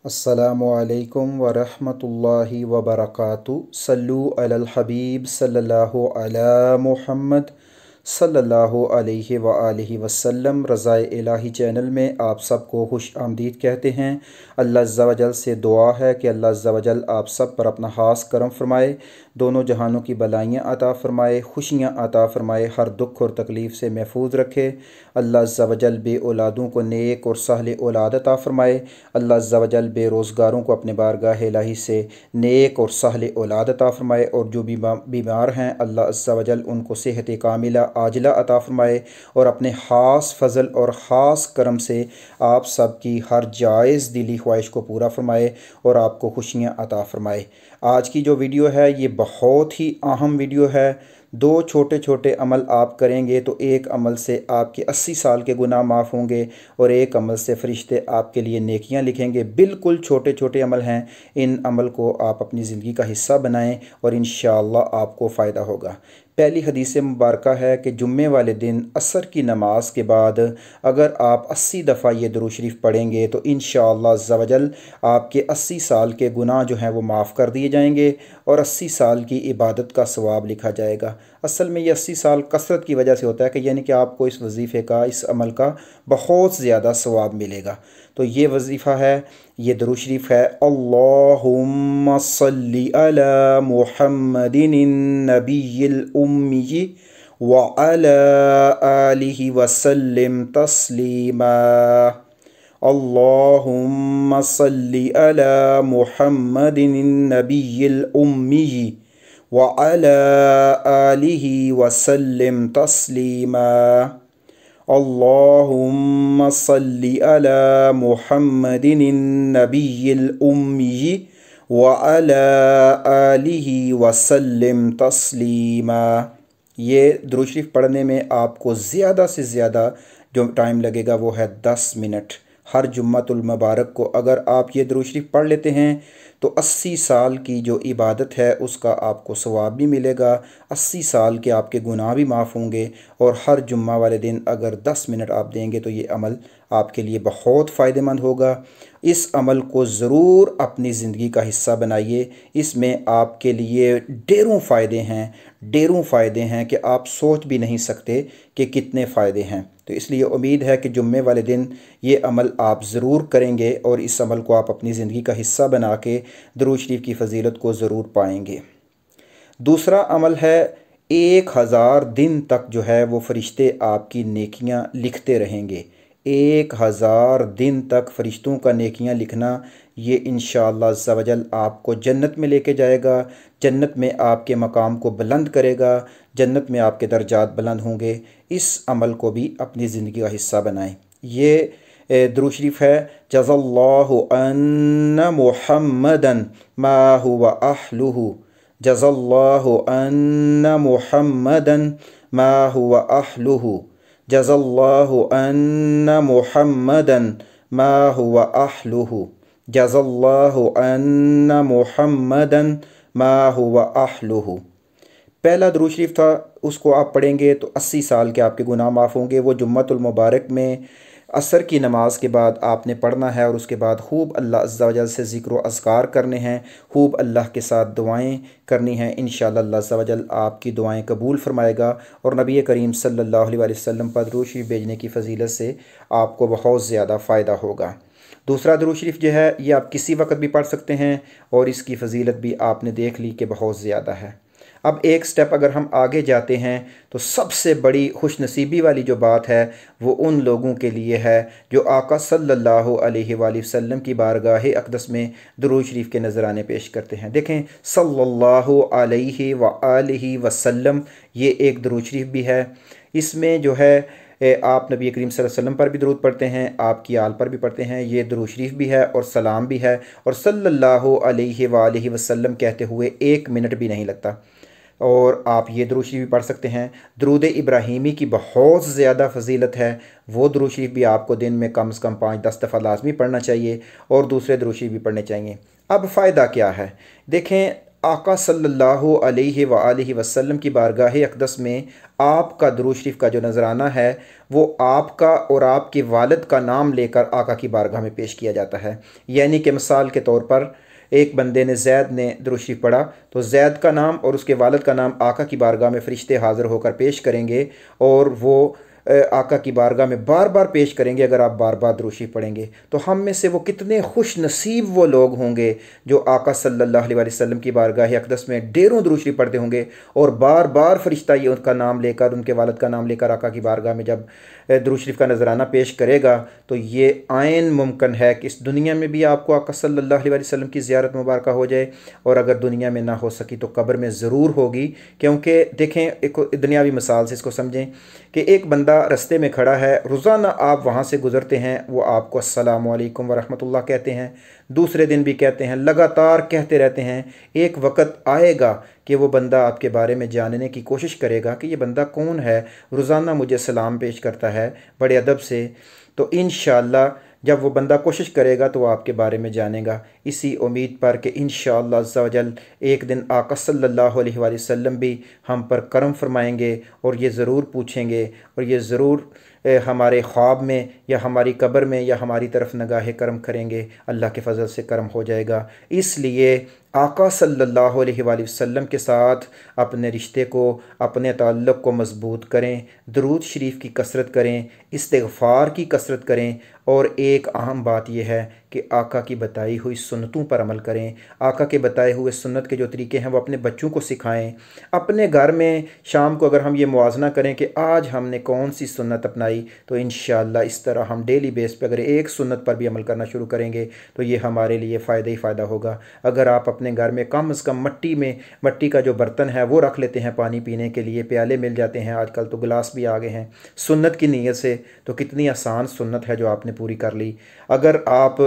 अस्सलामुअलैकुम वरहमतुल्लाहि वबरकातुहू सल्लु अलल हबीब सल्लल्लाहु अला मुहम्मद सल्लल्लाहु अलैहि व आलिहि वसल्लम। रज़ाए इलाही चैनल में आप सबको खुश आमदीद कहते हैं। अल्लाह अज़्ज़ा वजल से दुआ है कि अल्लाह अज़्ज़ा वजल आप सब पर अपना ख़ास करम फ़रमाए, दोनों जहानों की भलाइयाँ अता फ़रमाए, खुशियाँ अता फ़रमाए, हर दुख और तकलीफ़ से महफूज रखे। अल्लाह अज़्ज़ा वजल बे औलादों को नेक और सहल औलाद अता फ़रमाए। अल्लाह अज़्ज़ा वजल बेरोज़गारों को अपने बारगाह इलाही से नेक और सहल औलाद अता फ़रमाए, और जो बीमार हैं अल्लाह अज़्ज़ा वजल उनको सेहत कामिला आजिला अता फ़रमाए, और अपने ख़ास फ़ज़ल और ख़ास करम से आप सब की हर जायज़ दिली ख्वाहिश को पूरा फ़रमाए और आपको खुशियाँ अता फ़रमाए। आज की जो वीडियो है ये बहुत ही अहम वीडियो है। दो छोटे छोटे अमल आप करेंगे तो एक अमल से आपके 80 साल के गुनाह माफ़ होंगे और एक अमल से फ़रिश्ते आपके लिए नेकियां लिखेंगे। बिल्कुल छोटे छोटे अमल हैं, इन अमल को आप अपनी ज़िंदगी का हिस्सा बनाएं और इंशाअल्लाह आपको फ़ायदा होगा। पहली हदीस मुबारक है कि जुम्मे वाले दिन असर की नमाज के बाद अगर आप 80 दफ़ा ये दुरूद शरीफ पढ़ेंगे तो इंशाअल्लाह अज़्ज़ा वजल आपके 80 साल के गुनाह जो हैं वो माफ़ कर दिए जाएंगे और 80 साल की इबादत का सवाब लिखा जाएगा। असल में ये 80 साल कसरत की वजह से होता है कि यानी कि आपको इस वजीफ़े का, इस अमल का बहुत ज़्यादा सवाब मिलेगा। तो ये वजीफ़ा है, ये दुरूद शरीफ है, अल्लाहुम्मा सल्ली अला मुहम्मदिन नबिय्यिल उम्मी व अला आलिहि वसल्लिम तस्लीमा। अल्लाहुम्मा सल्ली अला मुहम्मदिन नबिय्यिल उम्मी व अला आलिहि वसल्लिम तस्लीमा। अल्लाहुम्मा सल्ली अला मुहम्मदिन नबिय्यिल उम्मी व अला आलिहि वसल्लिम तस्लीमा। ये दुरूद शरीफ पढ़ने में आपको ज़्यादा से ज़्यादा जो टाइम लगेगा वो है 10 मिनट। हर जुम्मतुल मुबारक को अगर आप ये दुरूद शरीफ पढ़ लेते हैं तो 80 साल की जो इबादत है उसका आपको सवाब भी मिलेगा, 80 साल के आपके गुनाह भी माफ़ होंगे, और हर जुम्मा वाले दिन अगर 10 मिनट आप देंगे तो ये अमल आपके लिए बहुत फ़ायदेमंद होगा। इस अमल को ज़रूर अपनी ज़िंदगी का हिस्सा बनाइए। इसमें आपके लिए ढेरों फ़ायदे हैं, ढेरों फ़ायदे हैं कि आप सोच भी नहीं सकते कि कितने फ़ायदे हैं। तो इसलिए उम्मीद है कि जुम्मे वाले दिन ये अमल आप ज़रूर करेंगे और इस अमल को आप अपनी ज़िंदगी का हिस्सा बना के दुरूद शरीफ की फ़जीलत को ज़रूर पाएंगे। दूसरा अमल है, 1000 दिन तक जो है वो फ़रिश्ते आपकी नेकियां लिखते रहेंगे। 1000 दिन तक फ़रिश्तों का नेकियां लिखना, ये इंशाअल्लाह अज़्ज़ा वजल आपको जन्नत में लेके जाएगा, जन्नत में आपके मकाम को बुलंद करेगा, जन्नत में आपके दर्जात बुलंद होंगे। इस अमल को भी अपनी ज़िंदगी का हिस्सा बनाएं। ये दुरूद शरीफ है, जज़ल्लाहु अन्ना मुहम्मदन मा हुवा अहलुहु, जज़ल्लाहु अन्ना मुहम्मदन मा हुवा अहलुहु, जज़ल्लाहु अन्ना मुहम्मदन मा हुवा अहलुहु, जज़ल्लाहु अन्ना मुहम्मदन मा हुवा अहलुहु। पहला दुरूद शरीफ था, उसको आप पढ़ेंगे तो 80 साल के आपके गुनाह माफ़ होंगे। वो जुम्मतुल मुबारक में असर की नमाज के बाद आपने पढ़ना है और उसके बाद खूब अल्लाह अज़्ज़ा वजल से ज़िक्र व अज़कार करने हैं, खूब अल्लाह के साथ दुआएं करनी हैं। इंशाअल्लाह अल्लाह अज़्ज़ा वजल आपकी दुआएं कबूल फ़रमाएगा और नबी करीम सल्लल्लाहु अलैहि वसल्लम पर दुरूद शरीफ भेजने की फ़जीलत से आपको बहुत ज़्यादा फ़ायदा होगा। दूसरा दुरूद शरीफ जो है ये आप किसी वक्त भी पढ़ सकते हैं और इसकी फ़जीलत भी आपने देख ली कि बहुत ज़्यादा है। अब एक स्टेप अगर हम आगे जाते हैं तो सबसे बड़ी खुशनसीबी वाली जो बात है वो उन लोगों के लिए है जो आका सल्लल्लाहु अलैहि वसल्लम की बारगाह अक़दस में दुरूद शरीफ के नज़राने पेश करते हैं। देखें, सल्लल्लाहु अलैहि वसल्लम ये एक दुरूद शरीफ भी है। इसमें जो है आप नबी करीम सल्लल्लाहु अलैहि वसल्लम पर भी दुरूद पढ़ते हैं, आपकी आल पर भी पढ़ते हैं, ये दुरूद शरीफ भी है और सलाम भी है, और सल्लल्लाहु अलैहि वसल्लम कहते हुए 1 मिनट भी नहीं लगता। और आप ये दुरूद शरीफ भी पढ़ सकते हैं। दुरूद इब्राहीमी की बहुत ज़्यादा फजीलत है, वो दुरूद शरीफ भी आपको दिन में कम से कम 5-10 दफ़ा लाजमी पढ़ना चाहिए और दूसरे दुरूद शरीफ भी पढ़ने चाहिए। अब फ़ायदा क्या है, देखें, आका सल्लल्लाहु अलैहि वआलिहि वसल्लम की बारगाह अक़दस में आपका दुरूद शरीफ का जो नजराना है वो आपका और आपके वालिद का नाम लेकर आका की बारगाह में पेश किया जाता है। यानी कि मिसाल के तौर पर एक बंदे ने जैद ने दुरूद शरीफ पढ़ा तो जैद का नाम और उसके वालिद का नाम आका की बारगाह में फ़रिश्ते हाज़िर होकर पेश करेंगे और वो आका की बारगाह में बार बार पेश करेंगे। अगर आप बार बार दुरूद शरीफ पढ़ेंगे तो हम में से वो कितने खुश नसीब वो लोग होंगे जो आका सल्लल्लाहु अलैहि वसल्लम की बारगाह अक़दस में ढेरों दुरूद शरीफ पढ़ते होंगे और बार बार फरिश्ता ये उनका नाम लेकर, उनके वालिद का नाम लेकर आका की बारगाह में जब दुरूद शरीफ का नजराना पेश करेगा तो ये आयन मुमकिन है कि इस दुनिया में भी आपको आका सल्लल्लाहु अलैहि वसल्लम की ज़ियारत मुबारक हो जाए, और अगर दुनिया में ना हो सकी तो कब्र में ज़रूर होगी। क्योंकि देखें, एक दुनियावी मिसाल से इसको समझें कि एक बंदा रास्ते में खड़ा है, रोज़ाना आप वहाँ से गुज़रते हैं, वो आपको अस्सलामु अलैकुम व रहमतुल्लाह कहते हैं, दूसरे दिन भी कहते हैं, लगातार कहते रहते हैं। एक वक्त आएगा कि वो बंदा आपके बारे में जानने की कोशिश करेगा कि ये बंदा कौन है, रोज़ाना मुझे सलाम पेश करता है बड़े अदब से। तो इंशाअल्लाह जब वो बंदा कोशिश करेगा तो वो आपके बारे में जानेगा। इसी उम्मीद पर कि इंशाअल्लाह अज़्ज़ा वजल एक दिन आका सल्लल्लाहु अलैहि वसल्लम भी हम पर करम फरमाएंगे और ये ज़रूर पूछेंगे और ये ज़रूर हमारे ख्वाब में या हमारी कब्र में या हमारी तरफ निगाह करम करेंगे। अल्लाह के फजल से करम हो जाएगा। इसलिए आका सल्लल्लाहु अलैहि वसल्लम के साथ अपने रिश्ते को, अपने ताल्लुक़ को मज़बूत करें, दुरूद शरीफ की कसरत करें, इस्तिग़फ़ार की कसरत करें, और एक अहम बात यह है कि आका की बताई हुई सुन्नतों पर अमल करें। आका के बताए हुए सुन्नत के जो तरीके हैं वो अपने बच्चों को सिखाएं। अपने घर में शाम को अगर हम ये मुआजना करें कि आज हमने कौन सी सुन्नत अपनाई, तो इंशाअल्लाह इस तरह हम डेली बेस पे अगर एक सुन्नत पर भी अमल करना शुरू करेंगे तो ये हमारे लिए फ़ायदा ही फ़ायदा होगा। अगर आप अपने घर में कम से कम मट्टी का जो बर्तन है वो रख लेते हैं पानी पीने के लिए, प्याले मिल जाते हैं, आजकल तो गिलास भी आ गए हैं, सुन्नत की नीयत से, तो कितनी आसान सुन्नत है जो आपने पूरी कर ली। अगर आप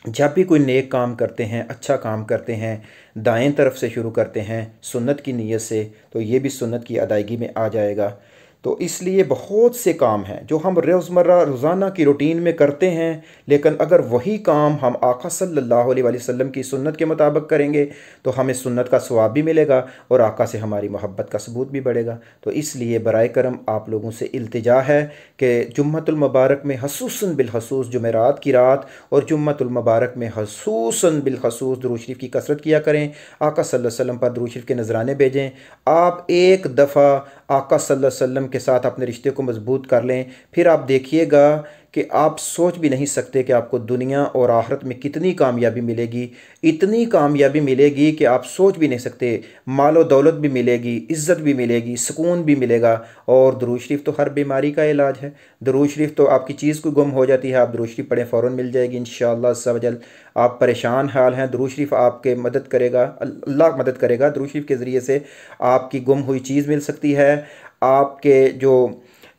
जब भी कोई नेक काम करते हैं, अच्छा काम करते हैं, दाएं तरफ से शुरू करते हैं सुन्नत की नीयत से, तो ये भी सुन्नत की अदायगी में आ जाएगा। तो इसलिए बहुत से काम हैं जो हम रोज़मर्रा रोज़ाना की रूटीन में करते हैं, लेकिन अगर वही काम हम आका सल्लल्लाहु अलैहि वसल्लम की सुन्नत के मुताबिक करेंगे तो हमें सुन्नत का सवाब भी मिलेगा और आका से हमारी मोहब्बत का सबूत भी बढ़ेगा। तो इसलिए बराए करम आप लोगों से इल्तिजा है कि जुम्मतुल मुबारक में हसूसन बिलखसूस जुमेरात की रात और जुम्मतुल मुबारक में हसूसन बिलखसूस दुरूद शरीफ की कसरत किया करें। आका सल्लल्लाहु अलैहि वसल्लम पर दुरूद शरीफ के नजराने भेजें। आप एक दफ़ा आका सल्लल्लाहु अलैहि वसल्लम के साथ अपने रिश्ते को मजबूत कर लें, फिर आप देखिएगा कि आप सोच भी नहीं सकते कि आपको दुनिया और आखिरत में कितनी कामयाबी मिलेगी। इतनी कामयाबी मिलेगी कि आप सोच भी नहीं सकते। मालो दौलत भी मिलेगी, इज़्ज़त भी मिलेगी, सुकून भी मिलेगा। और दुरूद शरीफ तो हर बीमारी का इलाज है। दुरूद शरीफ तो आपकी चीज़ को गुम हो जाती है, आप दुरूद शरीफ पढ़ें फ़ौरन मिल जाएगी इंशाअल्लाह अज़्ज़ा वजल। आप परेशान हाल हैं, दुरूद शरीफ आपके मदद करेगा, अल्लाह मदद करेगा। दुरूद शरीफ के ज़रिए से आपकी गुम हुई चीज़ मिल सकती है। आपके जो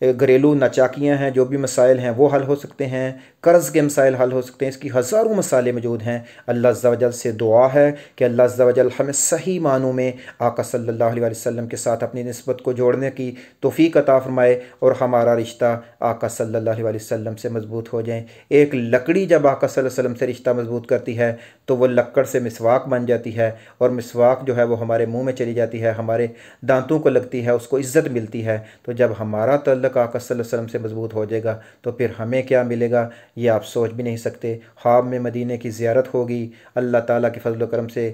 घरेलू नाचाकियाँ हैं, जो भी मसाइल हैं वो हल हो सकते हैं, कर्ज़ के मसाइल हल हो सकते हैं। इसकी हज़ारों मसाले मौजूद हैं। अल्लाह अज़्ज़ा वजल से दुआ है कि अल्लाह अज़्ज़ा वजल हमें सही मानों में आका सल्लल्लाहु अलैहि वसल्लम के साथ अपनी निस्बत को जोड़ने की तौफ़ीक अता फ़रमाए और हमारा रिश्ता आका सल्लल्लाहु अलैहि वसल्लम से मज़बूत हो जाए। एक लकड़ी जब आका सल्लल्लाहु अलैहि वसल्लम से रिश्ता मज़बूत करती है तो वो लक्कड़ से मिसवाक बन जाती है, और मिसवाक जो है वो हमारे मुँह में चली जाती है, हमारे दांतों को लगती है, उसको इज़्ज़त मिलती है। तो जब हमारा तल्लुक़ आका सल्लल्लाहु अलैहि वसल्लम से मज़बूत हो जाएगा तो फिर हमें क्या मिलेगा ये आप सोच भी नहीं सकते। ख्वाब में मदीने की ज़ियारत होगी, अल्लाह ताला के फज़ल व करम से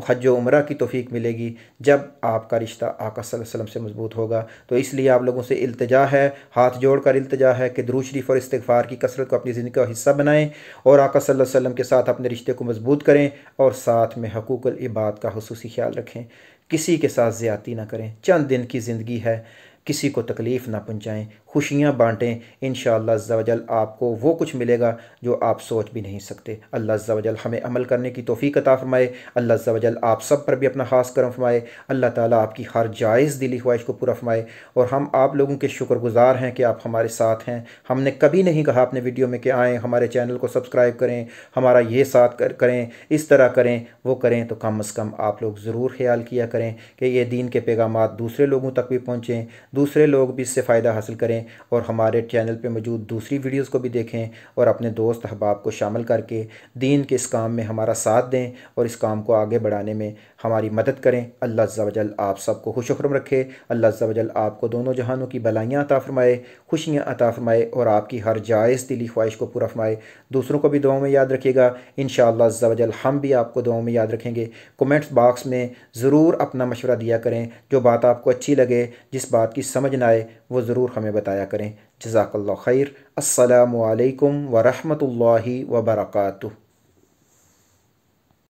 हज व उम्रा की तौफ़ीक मिलेगी जब आपका रिश्ता आका सल्लल्लाहु अलैहि वसल्लम से मज़बूत होगा। तो इसलिए आप लोगों से इल्तिजा है, हाथ जोड़ कर इल्तिजा है कि दुरूद शरीफ और इस्तिग़फ़ार की कसरत को अपनी ज़िंदगी का हिस्सा बनाएं और आका सल्लल्लाहु अलैहि वसल्लम के साथ अपने रिश्ते को मज़बूत करें, और साथ में हक़ूक़ुल इबाद का खुसूसी ख्याल रखें। किसी के साथ ज़्यादती ना करें। चंद दिन की ज़िंदगी है, किसी को तकलीफ़ ना पहुँचाएँ, खुशियाँ बाँटें। इंशाअल्लाह अज़्ज़ा वजल आपको वो कुछ मिलेगा जो आप सोच भी नहीं सकते। अल्लाह अज़्ज़ा वजल हमें अमल करने की तौफ़ीक अता फ़रमाए। अल्लाह अज़्ज़ा वजल आप सब पर भी अपना ख़ास करम फ़रमाए। अल्लाह ताला आपकी हर जायज़ दिली ख्वाहिश को पूरा फ़रमाए। और हम आप लोगों के शुक्रगुज़ार हैं कि आप हमारे साथ हैं। हमने कभी नहीं कहा अपने वीडियो में कि आएँ हमारे चैनल को सब्सक्राइब करें, हमारा ये साथ करें, इस तरह करें, वो करें। तो कम अज़ कम आप लोग ज़रूर ख्याल किया करें कि ये दीन के पैगामात दूसरे लोगों तक भी पहुँचें, दूसरे लोग भी इससे फ़ायदा हासिल करें। करें और हमारे चैनल पे मौजूद दूसरी वीडियोस को भी देखें और अपने दोस्त अहबाब को शामिल करके दीन के इस काम में हमारा साथ दें और इस काम को आगे बढ़ाने में हमारी मदद करें। अल्लाह अज़्ज़ा वजल आप सबको खुश खुर्रम रखे। अल्लाह अज़्ज़ा वजल आपको दोनों जहानों की भलाइयाँ अता फ़रमाए, खुशियाँ अता फ़रमाए और आपकी हर जायज़ दिली ख्वाहिश को पूरा फ़रमाए। दूसरों को भी दुआओं में याद रखिएगा। इंशाअल्लाह अज़्ज़ा वजल हम भी आपको दुआओं में याद रखेंगे। कमेंट्स बॉक्स में ज़रूर अपना मशवरा दिया करें। जो बात आपको अच्छी लगे, जिस बात की समझ ना आए, वो ज़रूर हमें बताया करें। जज़ाकल्लाह खैर। अस्सलामु अलैकुम व रहमतुल्लाहि व बरकातुहू।